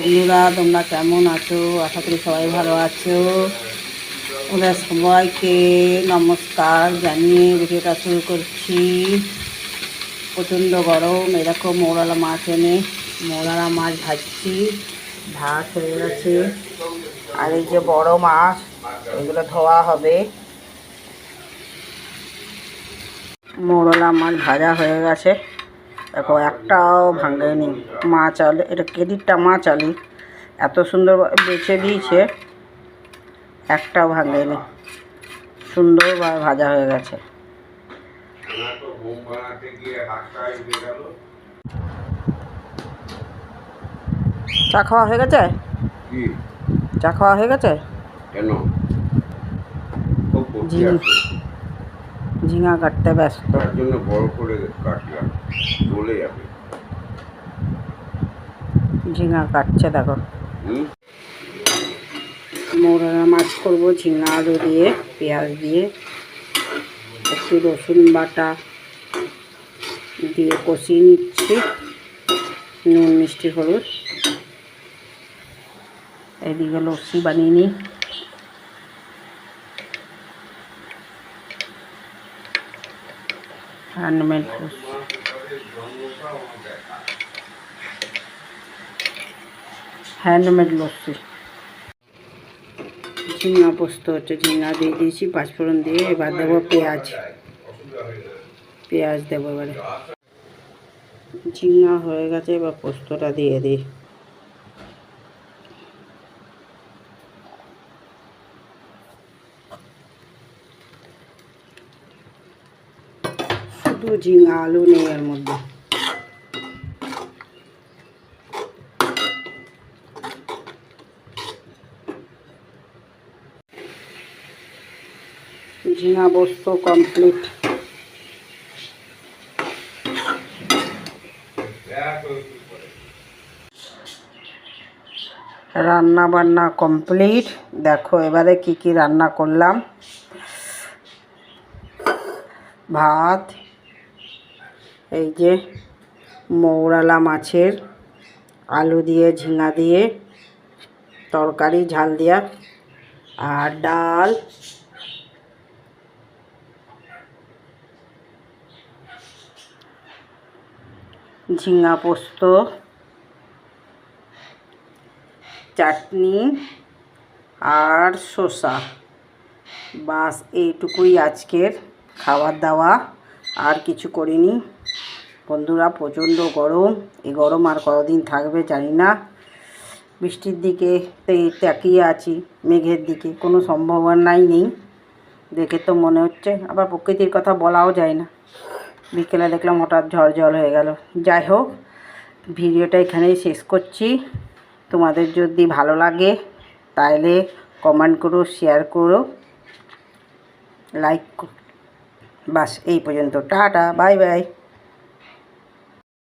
বন্ধুরা তোমরা কেমন আছো? আশা করি সবাই ভালো আছো। ওরা সবাইকে নমস্কার জানিয়ে ভিডিওটা শুরু করছি। প্রচণ্ড গরম, এরকম মৌরালা মাছ এনে মৌরালা মাছ ভাজছি, ভাত হয়ে গেছে। আর এই যে বড় মাছ, এগুলো ধোয়া হবে। মৌরলা মাছ ভাজা হয়ে গেছে, দেখো একটাও ভাঙেনি। মাছ আলু, এটা কেদিরটা মাছ আলু এত সুন্দর বেছে দিয়েছে, একটাও ভাঙেনি, সুন্দরভাবে ভাজা হয়ে গেছে। চা খাওয়া হয়ে গেছে? চা খাওয়া হয়ে গেছে? কেন? ঝিঙা কাটতে ব্যস্ত, তার জন্য বড় করে কাটলাম, চলে যাবে। ঝিঙা কাটছে দেখো। মৌরালা মাছ করবো ঝিঙা আলু দিয়ে, পেঁয়াজ দিয়ে, একটু রসুন বাটা দিয়ে কষিয়ে নিচ্ছি, নুন মিষ্টি হলুদ। এদিকে লস্যি বানিয়ে নিই। হ্যান্ডমেড লস্যি। ঝিঙা পোস্ত হচ্ছে, ঝিঙা দিয়ে দিয়েছি পাঁচফোড়ন দিয়ে। এবার দেবো পেঁয়াজ দেবো এবারে। ঝিঙা হয়ে গেছে, এবার পোস্তটা দিয়ে দিই। শুধু ঝিঙা, আলু নেই এর মধ্যে। ঝিঙা পোস্ত কমপ্লিট। রান্না বান্না কমপ্লিট। দেখো এবারে কি কি রান্না করলাম। ভাত, এই যে মৌরালা মাছের আলু দিয়ে ঝিঙা দিয়ে তরকারি ঝাল দিয়া, আর ডাল, ঝিঙা পোস্ত, চাটনি আর শসা। বাস এইটুকুই আজকের খাবার দাওয়া, আর কিছু করিনি। বন্ধুরা প্রচণ্ড গরম, এই গরম আর কতদিন থাকবে জানি না। বৃষ্টির দিকে তাকিয়ে আছি, মেঘের দিকে কোনো সম্ভাবনাই নেই দেখে তো মনে হচ্ছে। আবার প্রকৃতির কথা বলাও যায় না, বিকেলে দেখলাম হঠাৎ ঝড় জল হয়ে গেল। যাই হোক, ভিডিওটা এখানেই শেষ করছি। তোমাদের যদি ভালো লাগে তাহলে কমেন্ট করো, শেয়ার করো, লাইক। বাস এই পর্যন্ত, টাটা, বাই বাই।